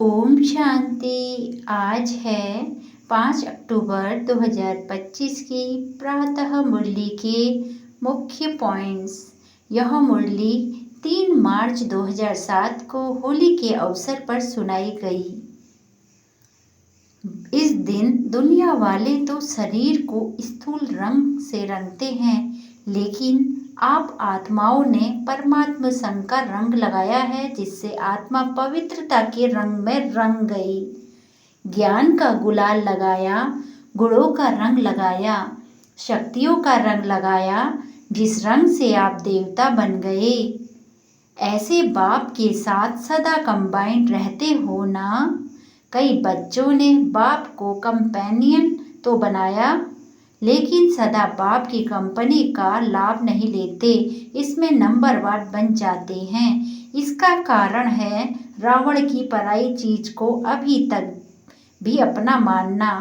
ओम शांति। आज है 5 अक्टूबर 2025 की प्रातः मुरली के मुख्य पॉइंट्स। यह मुरली 3 मार्च 2007 को होली के अवसर पर सुनाई गई। इस दिन दुनिया वाले तो शरीर को स्थूल रंग से रंगते हैं, लेकिन आप आत्माओं ने परमात्मा संग का रंग लगाया है, जिससे आत्मा पवित्रता के रंग में रंग गई। ज्ञान का गुलाल लगाया, गुणों का रंग लगाया, शक्तियों का रंग लगाया, जिस रंग से आप देवता बन गए। ऐसे बाप के साथ सदा कंबाइंड रहते हो ना। कई बच्चों ने बाप को कंपेनियन तो बनाया, लेकिन सदा बाप की कंपनी का लाभ नहीं लेते, इसमें नंबरवार बन जाते हैं। इसका कारण है रावण की पराई चीज को अभी तक भी अपना मानना।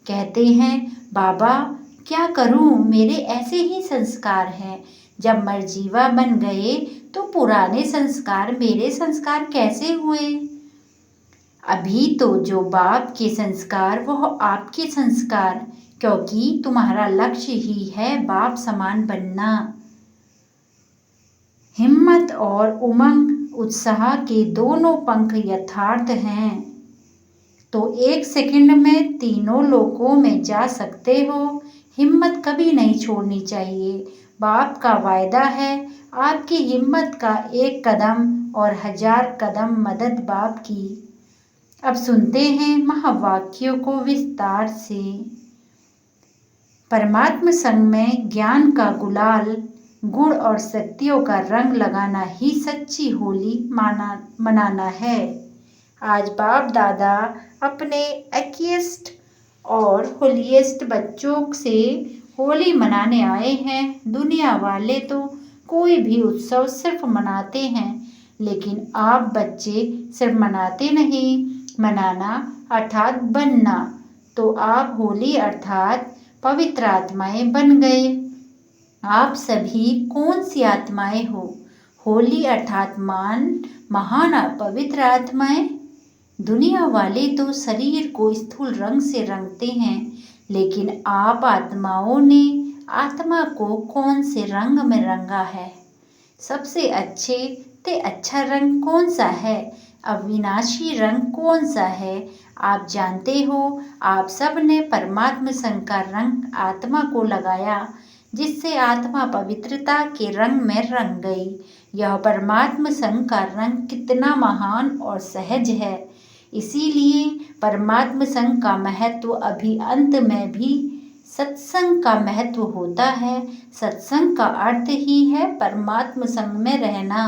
कहते हैं, बाबा क्या करूं, मेरे ऐसे ही संस्कार हैं। जब मरजीवा बन गए तो पुराने संस्कार मेरे संस्कार कैसे हुए? अभी तो जो बाप के संस्कार वह आपके संस्कार, क्योंकि तुम्हारा लक्ष्य ही है बाप समान बनना। हिम्मत और उमंग उत्साह के दोनों पंख यथार्थ हैं, तो 1 सेकंड में तीनों लोकों में जा सकते हो। हिम्मत कभी नहीं छोड़नी चाहिए। बाप का वायदा है, आपकी हिम्मत का 1 कदम और 1000 कदम मदद बाप की। अब सुनते हैं महावाक्यों को विस्तार से। परमात्मा संग में ज्ञान का गुलाल, गुण और शक्तियों का रंग लगाना ही सच्ची होली मनाना है। आज बाप दादा अपने एक्वेस्ट और होलीएस्ट बच्चों से होली मनाने आए हैं। दुनिया वाले तो कोई भी उत्सव सिर्फ मनाते हैं, लेकिन आप बच्चे सिर्फ मनाते नहीं, मनाना अर्थात बनना। तो आप होली अर्थात पवित्र आत्माएं बन गए। आप सभी कौन सी आत्माएं हो? होली अर्थात महान पवित्र आत्माएं। दुनिया वाले तो शरीर को स्थूल रंग से रंगते हैं, लेकिन आप आत्माओं ने आत्मा को कौन से रंग में रंगा है? सबसे अच्छा रंग कौन सा है? अविनाशी रंग कौन सा है? आप जानते हो, आप सब ने परमात्मा संग का रंग आत्मा को लगाया, जिससे आत्मा पवित्रता के रंग में रंग गई। यह परमात्मा संग का रंग कितना महान और सहज है। इसीलिए परमात्मा संग का महत्व अभी अंत में भी सत्संग का महत्व होता है। सत्संग का अर्थ ही है परमात्मा संग में रहना,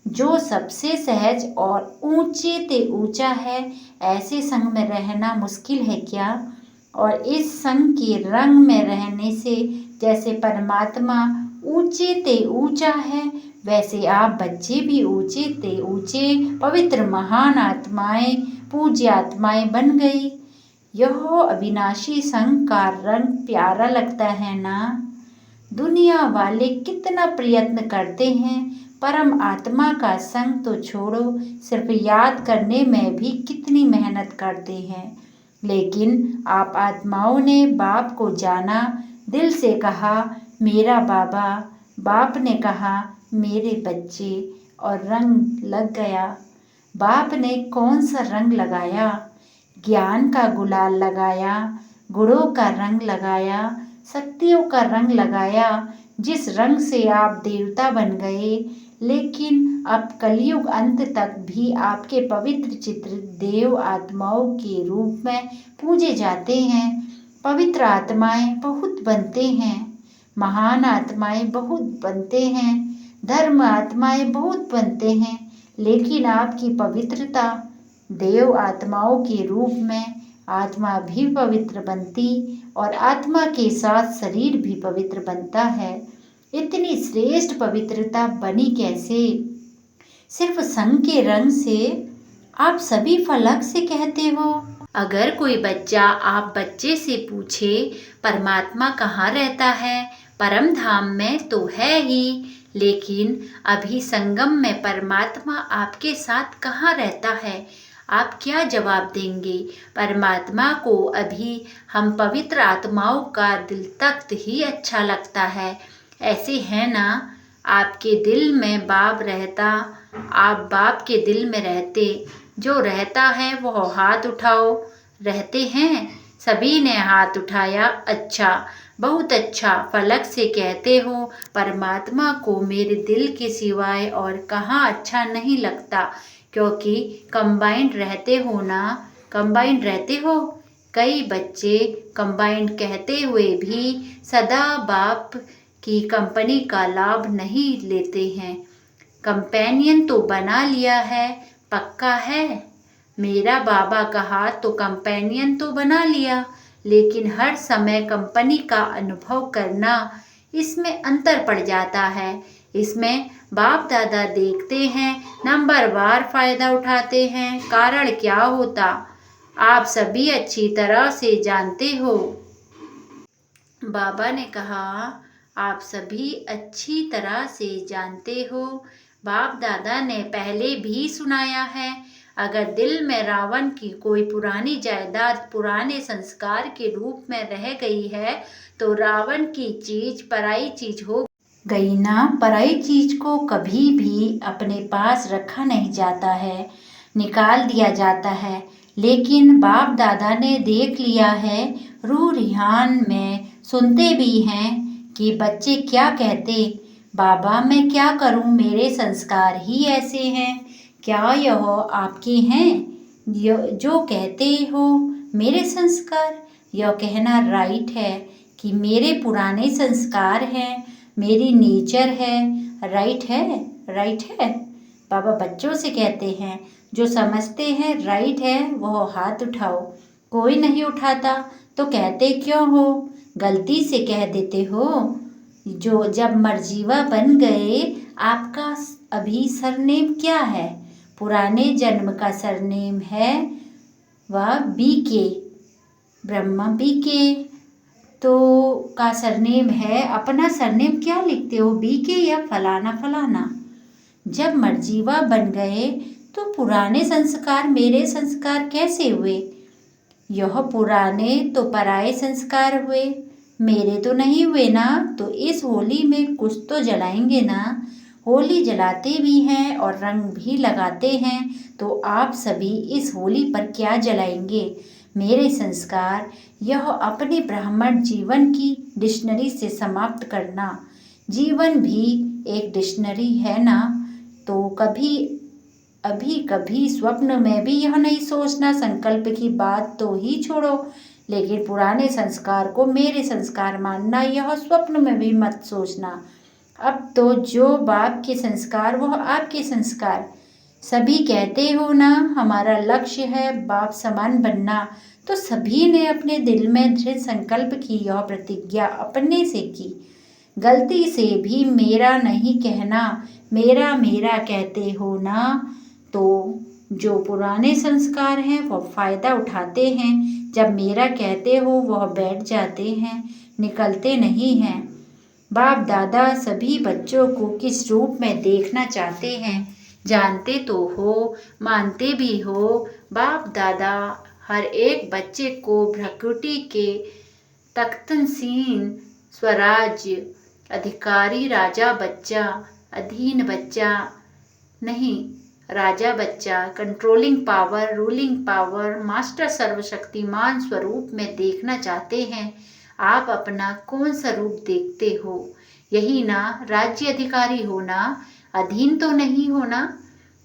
जो सबसे सहज और ऊंचे ते ऊंचा है। ऐसे संग में रहना मुश्किल है क्या? और इस संग के रंग में रहने से जैसे परमात्मा ऊंचे ते ऊंचा है, वैसे आप बच्चे भी ऊंचे ते ऊंचे पवित्र महान आत्माएं, पूज्य आत्माएं बन गई। यह अविनाशी संग का रंग प्यारा लगता है ना। दुनिया वाले कितना प्रयत्न करते हैं, परम आत्मा का संग तो छोड़ो, सिर्फ याद करने में भी कितनी मेहनत करते हैं। लेकिन आप आत्माओं ने बाप को जाना, दिल से कहा मेरा बाबा, बाप ने कहा मेरे बच्चे, और रंग लग गया। बाप ने कौन सा रंग लगाया? ज्ञान का गुलाल लगाया, गुणों का रंग लगाया, शक्तियों का रंग लगाया, जिस रंग से आप देवता बन गए। लेकिन अब कलयुग अंत तक भी आपके पवित्र चित्र देव आत्माओं के रूप में पूजे जाते हैं। पवित्र आत्माएं बहुत बनते हैं, महान आत्माएं बहुत बनते हैं, धर्म आत्माएं बहुत बनते हैं, लेकिन आपकी पवित्रता देव आत्माओं के रूप में आत्मा भी पवित्र बनती और आत्मा के साथ शरीर भी पवित्र बनता है। इतनी श्रेष्ठ पवित्रता बनी कैसे? सिर्फ संग के रंग से। आप सभी फलक से कहते हो। अगर कोई बच्चा आप बच्चे से पूछे परमात्मा कहाँ रहता है? परम धाम में तो है ही, लेकिन अभी संगम में परमात्मा आपके साथ कहाँ रहता है? आप क्या जवाब देंगे? परमात्मा को अभी हम पवित्र आत्माओं का दिल तख्त ही अच्छा लगता है, ऐसे है ना? आपके दिल में बाप रहता, आप बाप के दिल में रहते, जो रहता है वो हाथ उठाओ। रहते हैं? सभी ने हाथ उठाया। अच्छा, बहुत अच्छा। फलक से कहते हो, परमात्मा को मेरे दिल के सिवाय और कहाँ अच्छा नहीं लगता, क्योंकि कंबाइंड रहते हो ना, कंबाइंड रहते हो। कई बच्चे कंबाइंड कहते हुए भी सदा बाप की कंपनी का लाभ नहीं लेते हैं। कंपेनियन तो बना लिया है, पक्का है? मेरा बाबा कहा तो कंपेनियन तो बना लिया, लेकिन हर समय कंपनी का अनुभव करना, इसमें अंतर पड़ जाता है। इसमें बाप दादा देखते हैं, नंबरवार फायदा उठाते हैं। कारण क्या होता, आप सभी अच्छी तरह से जानते हो। बाबा ने कहा, आप सभी अच्छी तरह से जानते हो। बाप दादा ने पहले भी सुनाया है, अगर दिल में रावण की कोई पुरानी जायदाद पुराने संस्कार के रूप में रह गई है, तो रावण की चीज पराई चीज हो गई ना। पराई चीज को कभी भी अपने पास रखा नहीं जाता है, निकाल दिया जाता है। लेकिन बाप दादा ने देख लिया है, रूह रिहान में सुनते भी हैं कि बच्चे क्या कहते, बाबा मैं क्या करूं, मेरे संस्कार ही ऐसे हैं। क्या यह आपके हैं जो कहते हो मेरे संस्कार? यह कहना राइट है कि मेरे पुराने संस्कार हैं, मेरी नेचर है। राइट है, राइट है। बाबा बच्चों से कहते हैं, जो समझते हैं राइट है वह हाथ उठाओ। कोई नहीं उठाता तो कहते क्यों हो? गलती से कह देते हो। जो जब मर्जीवा बन गए, आपका अभी सरनेम क्या है? पुराने जन्म का सरनेम है वह बीके, ब्रह्मा बीके तो का सरनेम है। अपना सरनेम क्या लिखते हो, बीके या फलाना फलाना? जब मर्जीवा बन गए तो पुराने संस्कार मेरे संस्कार कैसे हुए? यह पुराने तो पराये संस्कार हुए, मेरे तो नहीं हुए ना। तो इस होली में कुछ तो जलाएंगे ना। होली जलाते भी हैं और रंग भी लगाते हैं, तो आप सभी इस होली पर क्या जलाएंगे? मेरे संस्कार, यह अपने ब्राह्मण जीवन की डिक्शनरी से समाप्त करना। जीवन भी एक डिक्शनरी है ना। तो कभी स्वप्न में भी यह नहीं सोचना, संकल्प की बात तो ही छोड़ो, लेकिन पुराने संस्कार को मेरे संस्कार मानना, यह स्वप्न में भी मत सोचना। अब तो जो बाप के संस्कार वह आपके संस्कार। सभी कहते हो ना, हमारा लक्ष्य है बाप समान बनना। तो सभी ने अपने दिल में दृढ़ संकल्प की, यह प्रतिज्ञा अपने से की। गलती से भी मेरा नहीं कहना, मेरा मेरा कहते हो ना। तो जो पुराने संस्कार हैं वह फायदा उठाते हैं, जब मेरा कहते हो वह बैठ जाते हैं, निकलते नहीं हैं। बाप दादा सभी बच्चों को किस रूप में देखना चाहते हैं, जानते तो हो, मानते भी हो। बाप दादा हर एक बच्चे को प्रकृति के तख्तनशीन स्वराज्य अधिकारी राजा बच्चा, अधीन बच्चा नहीं, राजा बच्चा, controlling power, ruling power, master सर्वशक्तिमान स्वरूप में देखना चाहते हैं। आप अपना कौन सा रूप देखते हो? यही ना, राज्य अधिकारी होना, अधीन तो नहीं होना।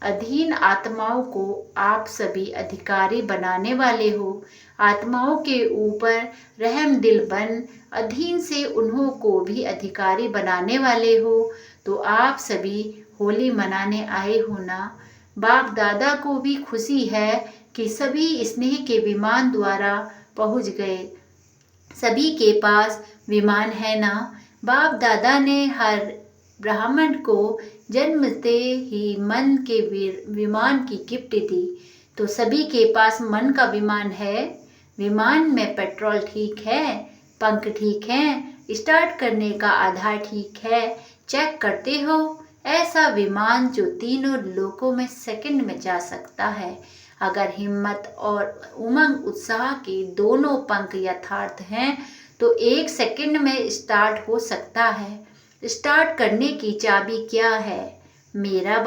अधीन आत्माओं को आप सभी अधिकारी बनाने वाले हो। आत्माओं के ऊपर रहम दिल बन अधीन से उन्हों को भी अधिकारी बनाने वाले हो। तो आप सभी होली मनाने आए हो ना। बाप दादा को भी खुशी है कि सभी स्नेह के विमान द्वारा पहुंच गए। सभी के पास विमान है ना। बाप दादा ने हर ब्राह्मण को जन्मते ही मन के विमान की गिफ्ट दी। तो सभी के पास मन का विमान है। विमान में पेट्रोल ठीक है, पंख ठीक है, स्टार्ट करने का आधार ठीक है, चेक करते हो। ऐसा विमान जो तीनों लोकों में सेकंड में जा सकता है। अगर हिम्मत और उमंग उत्साह के दोनों पंख यथार्थ हैं तो 1 सेकंड में स्टार्ट हो सकता है। स्टार्ट करने की चाबी क्या है? मेरा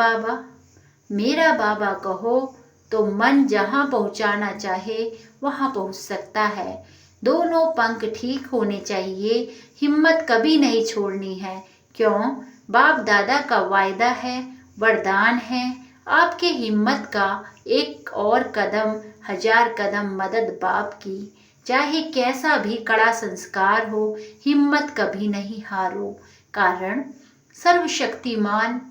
बाबा कहो तो मन जहाँ पहुँचाना चाहे वहाँ पहुँच सकता है। दोनों पंख ठीक होने चाहिए। हिम्मत कभी नहीं छोड़नी है। क्यों? बाप दादा का वायदा है, वरदान है। आपके हिम्मत का एक और कदम 1000 कदम मदद बाप की। चाहे कैसा भी कड़ा संस्कार हो, हिम्मत कभी नहीं हारो। कारण सर्वशक्तिमान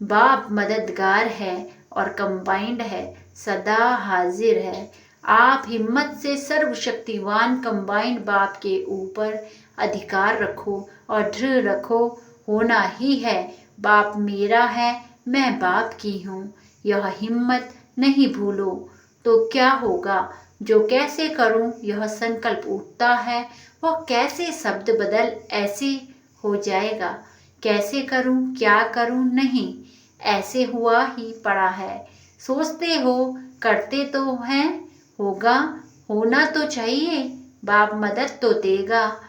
बाप मददगार है और कंबाइंड है, सदा हाजिर है। आप हिम्मत से सर्वशक्तिवान कंबाइंड बाप के ऊपर अधिकार रखो और दृढ़ रखो। होना ही है। बाप मेरा है, मैं बाप की हूँ। यह हिम्मत नहीं भूलो तो क्या होगा? जो कैसे करूँ यह संकल्प उठता है, वह कैसे शब्द बदल ऐसे हो जाएगा। कैसे करूँ, क्या करूँ, नहीं, ऐसे हुआ ही पड़ा है। सोचते हो, करते तो हैं, होगा, होना तो चाहिए। बाप मदद तो देगा।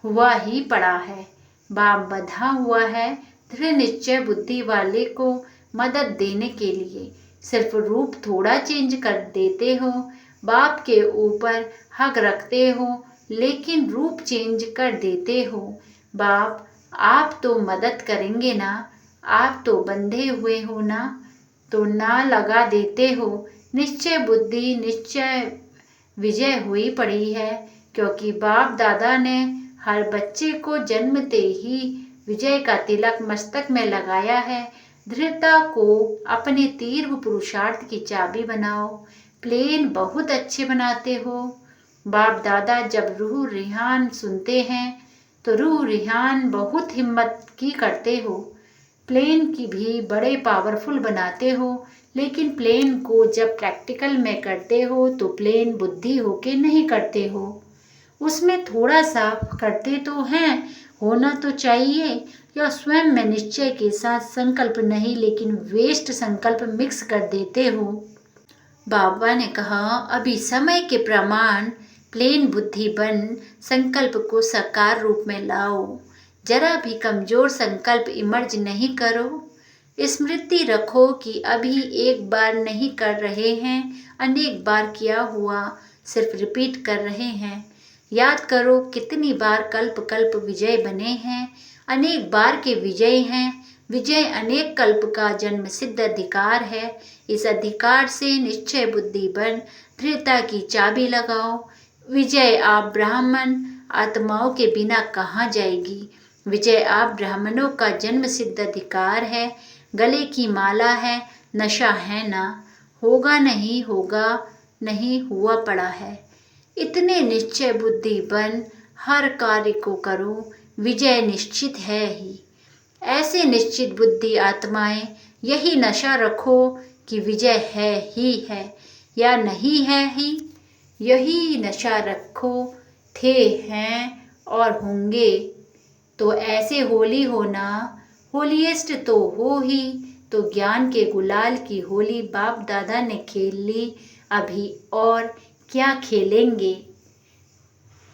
हुआ ही पड़ा है। बाप बंधा हुआ है दृढ़ निश्चय बुद्धि वाले को मदद देने के लिए। सिर्फ रूप थोड़ा चेंज कर देते हो, बाप के ऊपर हक रखते हो, लेकिन रूप चेंज कर देते हो। बाप आप तो मदद करेंगे ना? आप तो बंधे हुए हो ना? तो ना लगा देते हो। निश्चय बुद्धि, निश्चय विजय हुई पड़ी है, क्योंकि बाप दादा ने हर बच्चे को जन्मते ही विजय का तिलक मस्तक में लगाया है। दृढ़ता को अपने तीव्र पुरुषार्थ की चाबी बनाओ। प्लेन बहुत अच्छे बनाते हो। बाप दादा जब रूह रिहान सुनते हैं तो रूह रिहान बहुत हिम्मत की करते हो। प्लेन की भी बड़े पावरफुल बनाते हो, लेकिन प्लेन को जब प्रैक्टिकल में करते हो तो प्लेन बुद्धि होके नहीं करते हो। उसमें थोड़ा सा करते तो हैं, होना तो चाहिए। या स्वयं में निश्चय के साथ संकल्प नहीं, लेकिन वेस्ट संकल्प मिक्स कर देते हो। बाबा ने कहा, अभी समय के प्रमाण प्लेन बुद्धि बन संकल्प को साकार रूप में लाओ। जरा भी कमजोर संकल्प इमर्ज नहीं करो। स्मृति रखो कि अभी एक बार नहीं कर रहे हैं, अनेक बार किया हुआ सिर्फ रिपीट कर रहे हैं। याद करो कितनी बार कल्प कल्प विजय बने हैं, अनेक बार के विजय हैं। विजय अनेक कल्प का जन्म सिद्ध अधिकार है। इस अधिकार से निश्चय बुद्धि बन दृढ़ता की चाबी लगाओ। विजय आप ब्राह्मण आत्माओं के बिना कहाँ जाएगी? विजय आप ब्राह्मणों का जन्म सिद्ध अधिकार है। गले की माला है, नशा है ना? होगा नहीं, होगा नहीं, हुआ पड़ा है। इतने निश्चय बुद्धि बन हर कार्य को करो, विजय निश्चित है ही। ऐसे निश्चित बुद्धि आत्माएं यही नशा रखो कि विजय है ही है या नहीं है ही। यही नशा रखो, थे, हैं और होंगे। तो ऐसे होली होना, होलीएस्ट तो हो ही। तो ज्ञान के गुलाल की होली बाप दादा ने खेल ली, अभी और क्या खेलेंगे?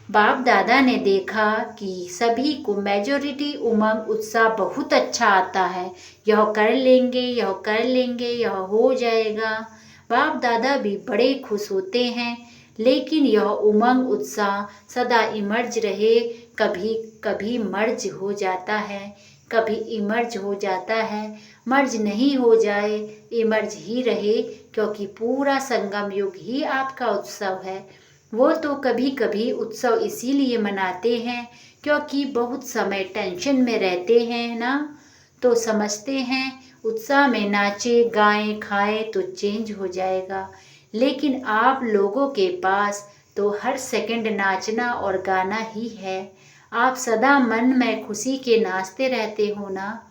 बाप दादा ने देखा कि सभी को मेजॉरिटी उमंग उत्साह बहुत अच्छा आता है। यह कर लेंगे, यह कर लेंगे, यह हो जाएगा। बाप दादा भी बड़े खुश होते हैं, लेकिन यह उमंग उत्साह सदा इमर्ज रहे। कभी कभी मर्ज हो जाता है, कभी इमर्ज हो जाता है। मर्ज नहीं हो जाए, इमर्ज ही रहे, क्योंकि पूरा संगम युग ही आपका उत्सव है। वो तो कभी कभी उत्सव इसीलिए मनाते हैं क्योंकि बहुत समय टेंशन में रहते हैं ना, तो समझते हैं उत्साह में नाचे गाएं खाएं तो चेंज हो जाएगा। लेकिन आप लोगों के पास तो हर सेकंड नाचना और गाना ही है। आप सदा मन में खुशी के नाचते रहते हो ना,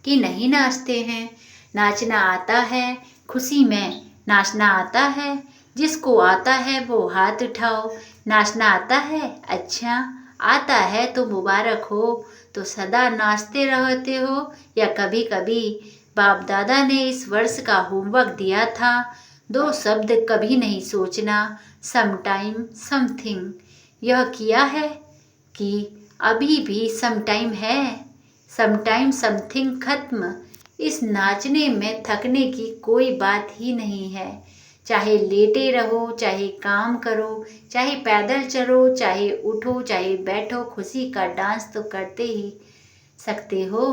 कि नहीं नाचते हैं? नाचना आता है, खुशी में नाचना आता है। जिसको आता है वो हाथ उठाओ। नाचना आता है? अच्छा, आता है तो मुबारक हो। तो सदा नाचते रहते हो या कभी कभी? बाप दादा ने इस वर्ष का होमवर्क दिया था, दो शब्द कभी नहीं सोचना, समटाइम समथिंग। यह किया है कि अभी भी समटाइम है, समटाइम समथिंग खत्म। इस नाचने में थकने की कोई बात ही नहीं है। चाहे लेटे रहो, चाहे काम करो, चाहे पैदल चलो, चाहे उठो, चाहे बैठो, खुशी का डांस तो करते ही सकते हो।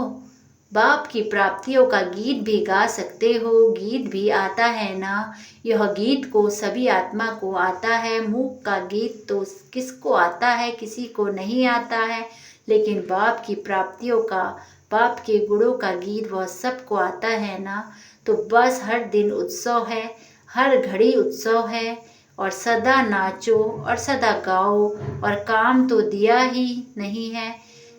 बाप की प्राप्तियों का गीत भी गा सकते हो, गीत भी आता है ना। यह गीत को सभी आत्मा को आता है। मूक का गीत तो किसको आता है, किसी को नहीं आता है, लेकिन बाप की प्राप्तियों का, बाप के गुणों का गीत वह सबको आता है ना। तो बस हर दिन उत्सव है, हर घड़ी उत्सव है, और सदा नाचो और सदा गाओ। और काम तो दिया ही नहीं है,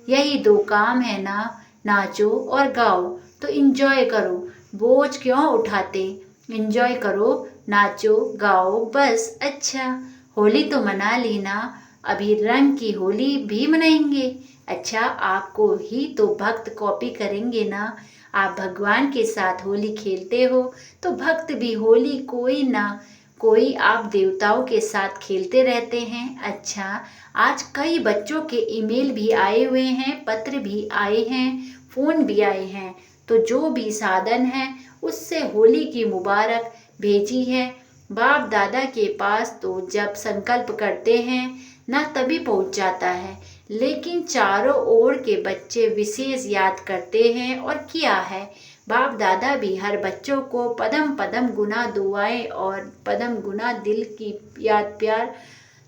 यही दो काम है ना, नाचो और गाओ। तो इंजॉय करो, बोझ क्यों उठाते, इंजॉय करो, नाचो गाओ बस। अच्छा, होली तो मना ली ना, अभी रंग की होली भी मनाएंगे। अच्छा, आपको ही तो भक्त कॉपी करेंगे ना। आप भगवान के साथ होली खेलते हो तो भक्त भी होली कोई ना कोई आप देवताओं के साथ खेलते रहते हैं। अच्छा, आज कई बच्चों के ईमेल भी आए हुए हैं, पत्र भी आए हैं, फ़ोन भी आए हैं। तो जो भी साधन है उससे होली की मुबारक भेजी है। बाप दादा के पास तो जब संकल्प करते हैं ना तभी पहुंच जाता है, लेकिन चारों ओर के बच्चे विशेष याद करते हैं और किया है। बाप दादा भी हर बच्चों को पदम पदम गुना दुआएं और पदम गुना दिल की याद प्यार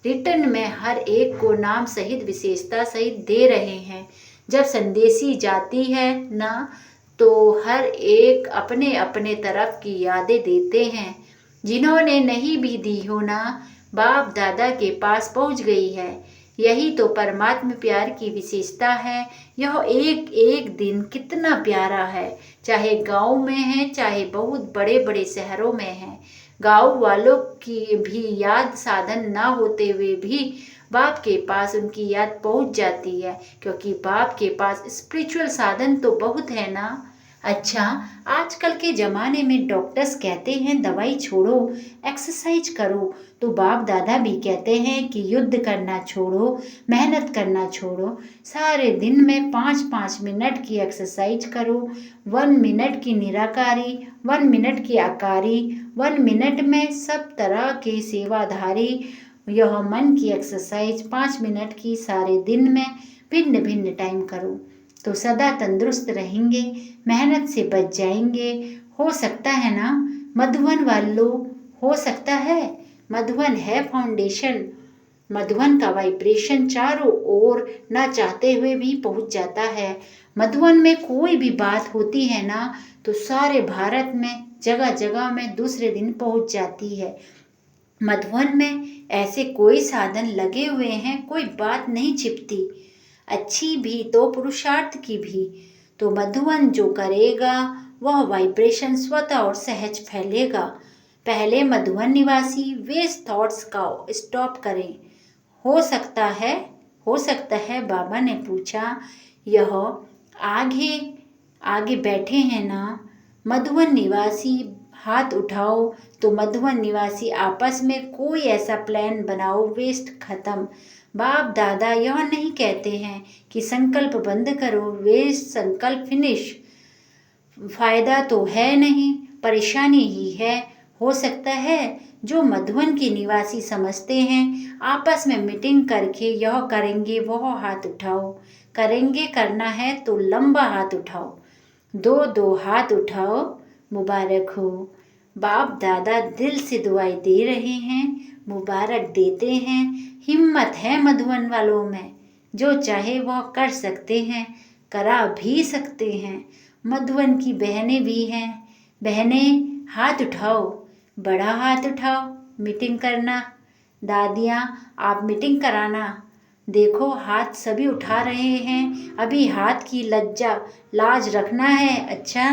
रिटर्न में हर एक को नाम सहित विशेषता सहित दे रहे हैं। जब संदेशी जाती है ना तो हर एक अपने अपने तरफ की यादें देते हैं। जिन्होंने नहीं भी दी हो ना, बाप दादा के पास पहुंच गई है। यही तो परमात्म प्यार की विशेषता है। यह एक एक दिन कितना प्यारा है, चाहे गांव में है, चाहे बहुत बड़े बड़े शहरों में है। गांव वालों की भी याद साधन ना होते हुए भी बाप के पास उनकी याद पहुंच जाती है, क्योंकि बाप के पास स्पिरिचुअल साधन तो बहुत है ना। अच्छा, आजकल के ज़माने में डॉक्टर्स कहते हैं दवाई छोड़ो, एक्सरसाइज करो, तो बाप दादा भी कहते हैं कि युद्ध करना छोड़ो, मेहनत करना छोड़ो। सारे दिन में 5-5 मिनट की एक्सरसाइज करो, 1 मिनट की निराकारी, 1 मिनट की आकारी, 1 मिनट में सब तरह के सेवाधारी। यह मन की एक्सरसाइज 5 मिनट की सारे दिन में भिन्न भिन्न टाइम करो, तो सदा तंदुरुस्त रहेंगे, मेहनत से बच जाएंगे। हो सकता है ना मधुवन वालों, हो सकता है। मधुवन है फाउंडेशन, मधुवन का वाइब्रेशन चारों ओर ना चाहते हुए भी पहुंच जाता है। मधुवन में कोई भी बात होती है ना तो सारे भारत में जगह जगह में दूसरे दिन पहुंच जाती है। मधुवन में ऐसे कोई साधन लगे हुए हैं, कोई बात नहीं छिपती, अच्छी भी तो पुरुषार्थ की भी। तो मधुवन जो करेगा वह वाइब्रेशन स्वतः और सहज फैलेगा। पहले मधुवन निवासी वेस्ट थॉट्स का स्टॉप करें। हो सकता है, हो सकता है, बाबा ने पूछा। यह आगे आगे बैठे हैं ना मधुवन निवासी, हाथ उठाओ। तो मधुवन निवासी आपस में कोई ऐसा प्लान बनाओ, वेस्ट खत्म। बाप दादा यह नहीं कहते हैं कि संकल्प बंद करो, वेस्ट संकल्प फिनिश। फायदा तो है नहीं, परेशानी ही है। हो सकता है जो मधुवन के निवासी समझते हैं आपस में मीटिंग करके यह करेंगे, वह हाथ उठाओ। करेंगे, करना है तो लंबा हाथ उठाओ, 2-2 हाथ उठाओ, मुबारक हो। बाप दादा दिल से दुआएं दे रहे हैं, मुबारक देते हैं। हिम्मत है मधुवन वालों में, जो चाहे वह कर सकते हैं, करा भी सकते हैं। मधुवन की बहनें भी हैं, बहनें हाथ उठाओ, बड़ा हाथ उठाओ, मीटिंग करना। दादियाँ आप मीटिंग कराना। देखो हाथ सभी उठा रहे हैं, अभी हाथ की लज्जा लाज रखना है। अच्छा,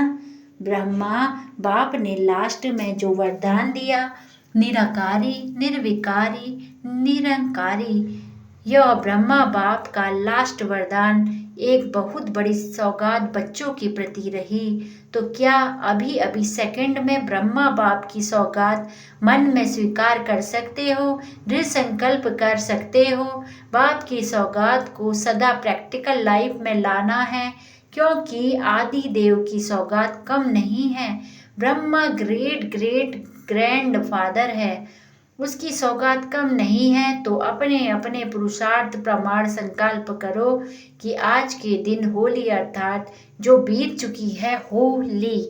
ब्रह्मा बाप ने लास्ट में जो वरदान दिया, निराकारी, निर्विकारी, निरंकारी, यह ब्रह्मा बाप का लास्ट वरदान एक बहुत बड़ी सौगात बच्चों के प्रति रही। तो क्या अभी अभी सेकंड में ब्रह्मा बाप की सौगात मन में स्वीकार कर सकते हो, दृढ़ संकल्प कर सकते हो? बाप की सौगात को सदा प्रैक्टिकल लाइफ में लाना है, क्योंकि आदि देव की सौगात कम नहीं है। Brahma great great grand father है, उसकी सौगात कम नहीं है। तो अपने अपने पुरुषार्थ प्रमाण संकल्प करो कि आज के दिन होली अर्थात जो बीत चुकी है होली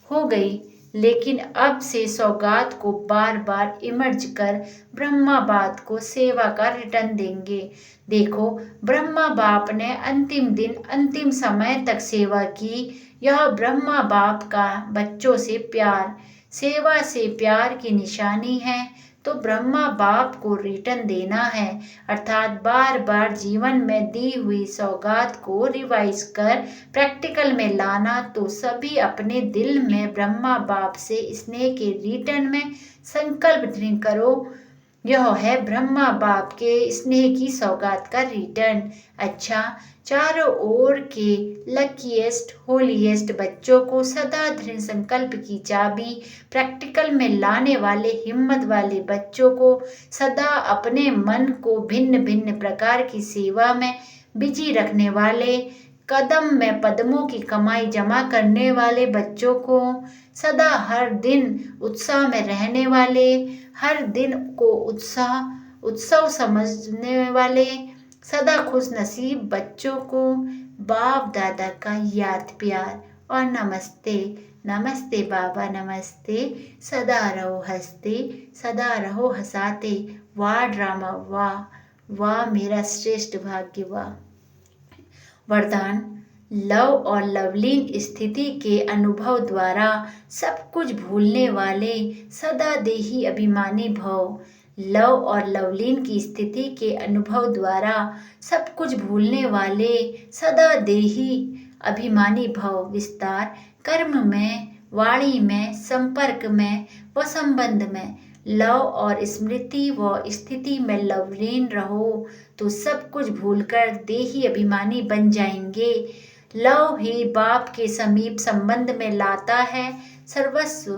हो गई, लेकिन अब से सौगात को बार बार इमर्ज कर ब्रह्मा बाप को सेवा का रिटर्न देंगे। देखो, ब्रह्मा बाप ने अंतिम दिन अंतिम समय तक सेवा की। यह ब्रह्मा बाप का बच्चों से प्यार, सेवा से प्यार की निशानी है। तो ब्रह्मा बाप को रिटर्न देना है, अर्थात बार बार जीवन में दी हुई सौगात को रिवाइज कर प्रैक्टिकल में लाना। तो सभी अपने दिल में ब्रह्मा बाप से स्नेह के रिटर्न में संकल्प दृढ़ करो। यह है ब्रह्मा बाप के स्नेह की सौगात का रिटर्न। अच्छा, चारों ओर के लकीएस्ट होलीएस्ट बच्चों को सदा दृढ़ संकल्प की चाबी प्रैक्टिकल में लाने वाले हिम्मत वाले बच्चों को सदा अपने मन को भिन्न भिन्न प्रकार की सेवा में बिजी रखने वाले, कदम में पद्मों की कमाई जमा करने वाले बच्चों को सदा हर दिन उत्साह में रहने वाले, हर दिन को उत्सव समझने वाले, सदा खुश नसीब बच्चों को बाप दादा का याद प्यार और नमस्ते। नमस्ते बाबा नमस्ते, सदा रहो हंसते, सदा रहो हंसाते। वाह ड्रामा वाह, वाह मेरा श्रेष्ठ भाग्य वाह। वरदान, लव और लवलीन स्थिति के अनुभव द्वारा सब कुछ भूलने वाले सदा देही अभिमानी भव। लव और लवलीन की स्थिति के अनुभव द्वारा सब कुछ भूलने वाले सदा देही अभिमानी भव। विस्तार, कर्म में, वाणी में, संपर्क में व संबंध में लव और स्मृति व स्थिति में लवलीन रहो तो सब कुछ भूलकर देही अभिमानी बन जाएंगे। लव ही बाप के समीप संबंध में लाता है। सर्वस्व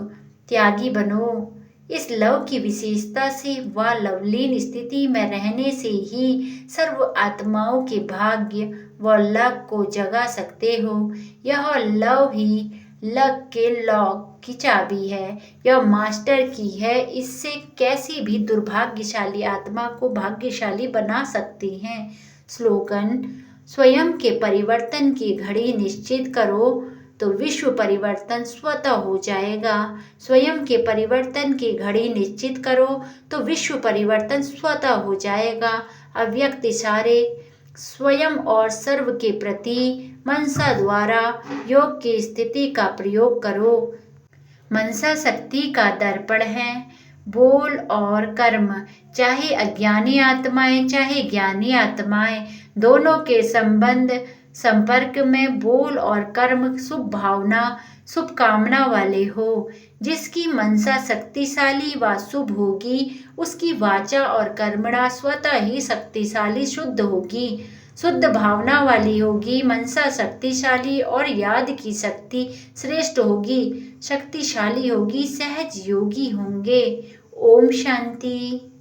त्यागी बनो। इस लव की विशेषता से व लवलीन स्थिति में रहने से ही सर्व आत्माओं के भाग्य व लक को जगा सकते हो। यह लव ही लक के लॉक की चाबी है, यह मास्टर की है। इससे कैसी भी दुर्भाग्यशाली आत्मा को भाग्यशाली बना सकती हैं। स्लोगन, स्वयं के परिवर्तन की घड़ी निश्चित करो तो विश्व परिवर्तन स्वतः हो जाएगा। स्वयं के परिवर्तन की घड़ी निश्चित करो तो विश्व परिवर्तन स्वतः हो जाएगा। अव्यक्त इशारे, स्वयं और सर्व के प्रति मनसा द्वारा योग की स्थिति का प्रयोग करो। मनसा शक्ति का दर्पण है। बोल और कर्म, चाहे अज्ञानी आत्माएं चाहे ज्ञानी आत्माएं, दोनों के संपर्क में बोल और कर्म शुभ भावना शुभ कामना वाले हो। जिसकी मनसा शक्तिशाली व शुभ होगी उसकी वाचा और कर्मणा स्वतः ही शक्तिशाली शुद्ध होगी, शुद्ध भावना वाली होगी। मनसा शक्तिशाली और याद की शक्ति श्रेष्ठ होगी, शक्तिशाली होगी, सहज योगी होंगे। ओम शांति।